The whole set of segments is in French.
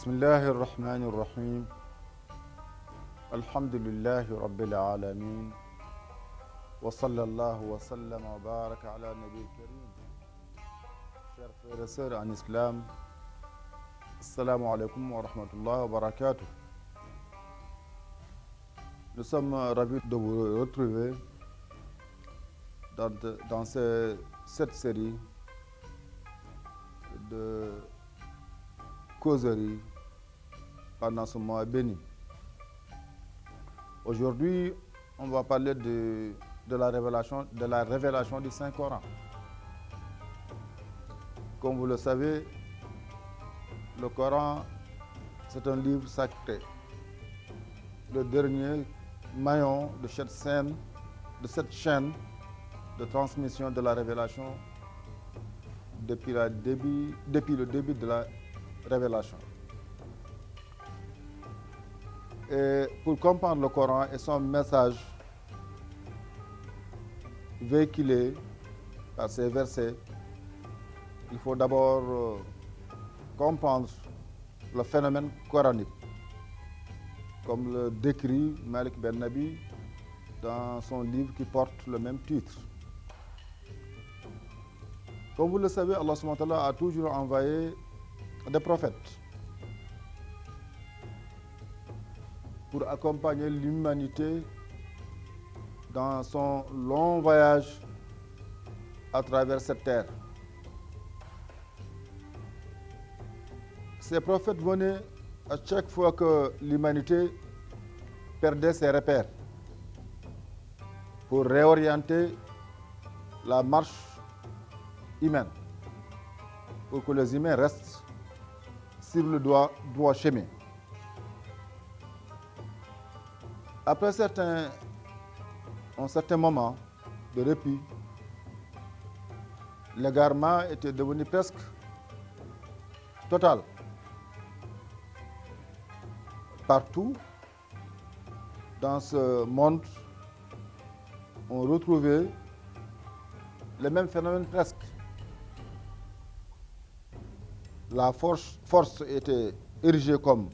بسم الله الرحمن الرحيم الحمد لله رب العالمين وصلى الله وسلم وبارك على النبي الكريم. Chers frères et sœurs en islam, assalamu alaikum wa rahmatullahi wa barakatuh. Nous sommes ravis de vous retrouver dans cette série de causeries pendant ce mois béni. Aujourd'hui, on va parler de la révélation du Saint-Coran. Comme vous le savez, le Coran, c'est un livre sacré, le dernier maillon de cette chaîne de transmission de la révélation depuis le début de la révélation. Et pour comprendre le Coran et son message véhiculé par ces versets, il faut d'abord comprendre le phénomène coranique, comme le décrit Malik Ben Nabi dans son livre qui porte le même titre. Comme vous le savez, Allah subhanahu wa ta'ala a toujours envoyé des prophètes pour accompagner l'humanité dans son long voyage à travers cette terre. Ces prophètes venaient à chaque fois que l'humanité perdait ses repères pour réorienter la marche humaine, pour que les humains restent sur le droit chemin. Après un certain moment de répit, l'égarement était devenu presque total. Partout dans ce monde, on retrouvait les mêmes phénomènes presque. La force était érigée comme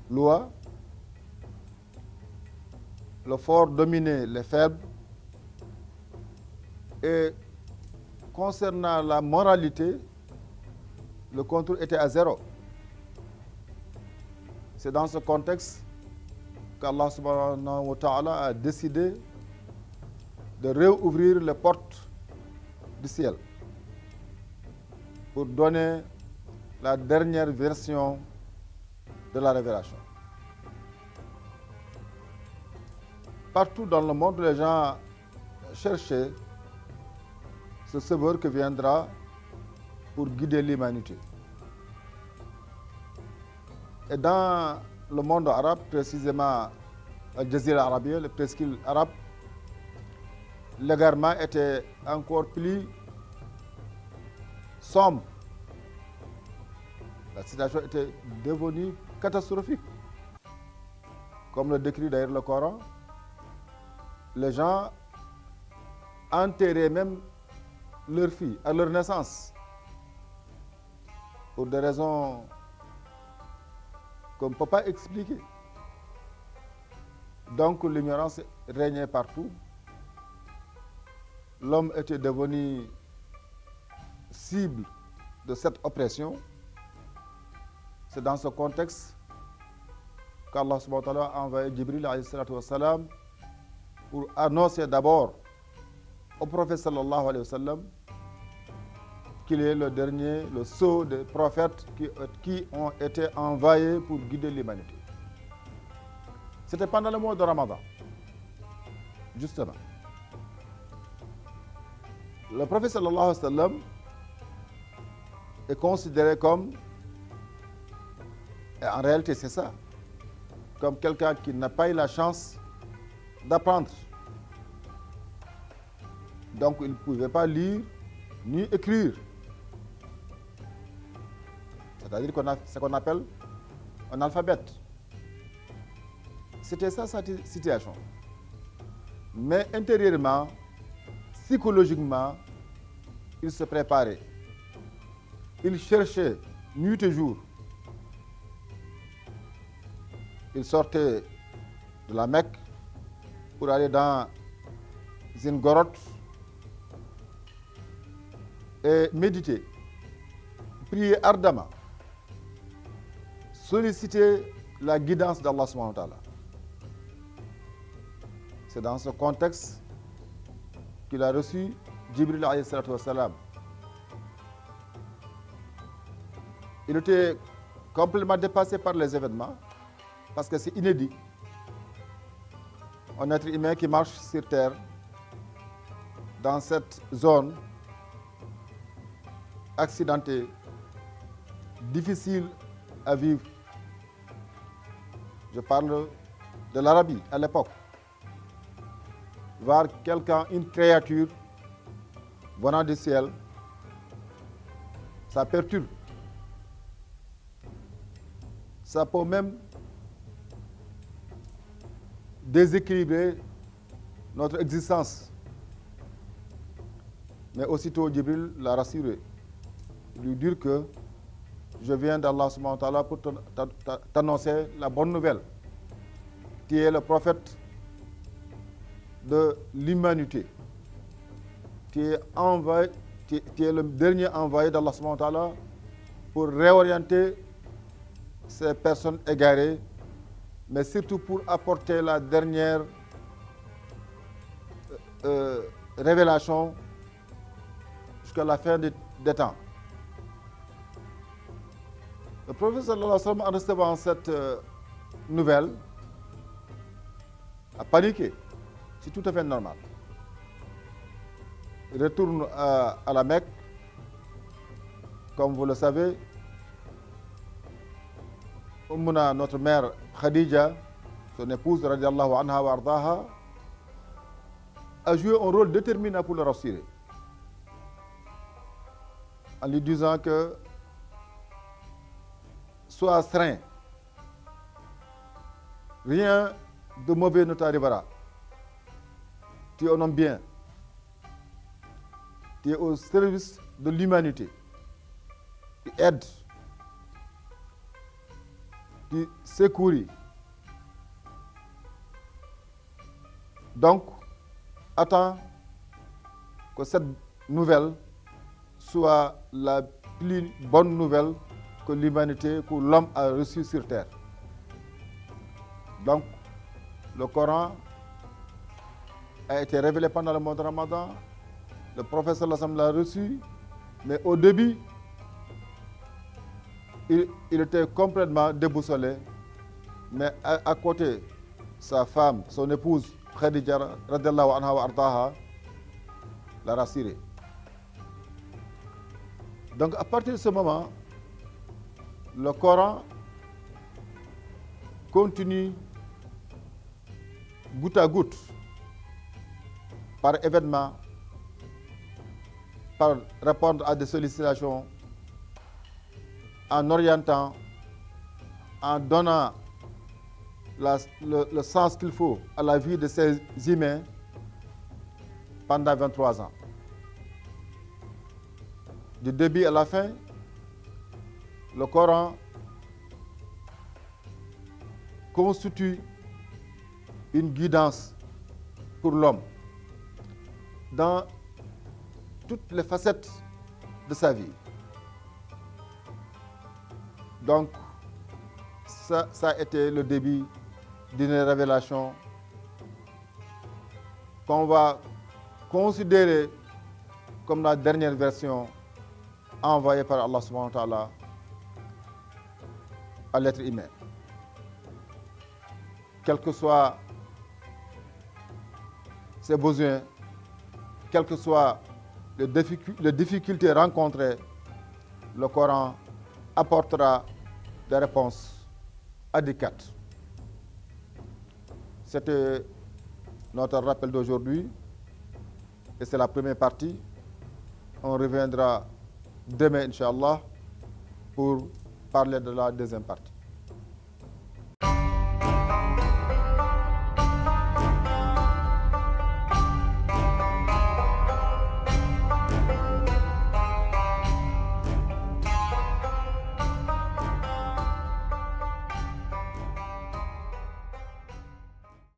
loi, le fort dominait les faibles, et concernant la moralité, le contrôle était à zéro. C'est dans ce contexte qu'Allah subhanahu wa ta'ala a décidé de réouvrir les portes du ciel pour donner la dernière version de la révélation. Partout dans le monde, les gens cherchaient ce sauveur qui viendra pour guider l'humanité. Et dans le monde arabe, précisément Al-Jazira Arabia, le presqu'île arabe, l'égarement était encore plus sombre. La situation était devenue catastrophique. Comme le décrit d'ailleurs le Coran, les gens enterraient même leurs filles à leur naissance pour des raisons qu'on ne peut pas expliquer. Donc l'ignorance régnait partout. L'homme était devenu cible de cette oppression. C'est dans ce contexte qu'Allah subhanahu wa ta'ala a envoyé Jibril alayhi salatu wa salam pour annoncer d'abord au prophète sallallahu alayhi wa sallam qu'il est le dernier, le sceau des prophètes qui ont été envoyés pour guider l'humanité. C'était pendant le mois de Ramadan, justement. Le prophète sallallahu alayhi wa sallam est considéré comme, et en réalité c'est ça, comme quelqu'un qui n'a pas eu la chance d'apprendre. Donc il ne pouvait pas lire ni écrire. C'est-à-dire ce qu'on appelle un alphabète. C'était ça sa situation. Mais intérieurement, psychologiquement, il se préparait. Il cherchait nuit et jour il sortait de la Mecque pour aller dans une grotte et méditer, prier ardemment, solliciter la guidance d'Allah subhanahu wa ta'ala. C'est dans ce contexte qu'il a reçu Jibril alayhi salatu wassalam. Il était complètement dépassé par les événements parce que c'est inédit. Un être humain qui marche sur terre dans cette zone accidentée, difficile à vivre. Je parle de l'Arabie à l'époque. Voir quelqu'un, une créature venant du ciel, ça perturbe. Ça peut même déséquilibrer notre existence. Mais aussitôt, Jibril l'a rassuré. Lui dire que je viens d'Allah subhanahu wa ta'ala pour t'annoncer la bonne nouvelle. Tu es le prophète de l'humanité. Tu es le dernier envoyé d'Allah subhanahu wa ta'ala pour réorienter ces personnes égarées, mais surtout pour apporter la dernière révélation jusqu'à la fin des temps. Le prophète sallallahu alayhi wa sallam, en recevant cette nouvelle, a paniqué. C'est tout à fait normal. Il retourne à la Mecque. Comme vous le savez, Ummuna, notre mère Khadija, son épouse, radiallahu anha wa ardaha, a joué un rôle déterminant pour le rassurer. En lui disant que sois serein, rien de mauvais ne t'arrivera. Tu es un homme bien. Tu es au service de l'humanité. Tu aides. Tu secouris. Donc, attends que cette nouvelle soit la plus bonne nouvelle que l'humanité, que l'homme a reçue sur terre. Donc, le Coran a été révélé pendant le mois de Ramadan. Le prophète sallallahu alayhi wa sallam l'a reçu, mais au début, il était complètement déboussolé. Mais à côté, sa femme, son épouse, Khadija, radiallahu anha wa ardaha, l'a rassuré. Donc, à partir de ce moment, le Coran continue goutte à goutte, par événement, par répondre à des sollicitations, en orientant, en donnant le sens qu'il faut à la vie de ces humains pendant 23 ans. Du début à la fin, le Coran constitue une guidance pour l'homme dans toutes les facettes de sa vie. Donc, ça a été le début d'une révélation qu'on va considérer comme la dernière version envoyée par Allah subhanahu wa ta'ala à l'être humain. Quels que soient ses besoins, quelles que soient les difficultés rencontrées, le Coran apportera des réponses adéquates. C'était notre rappel d'aujourd'hui et c'est la première partie. On reviendra demain, Inch'Allah, pour parler de la deuxième partie.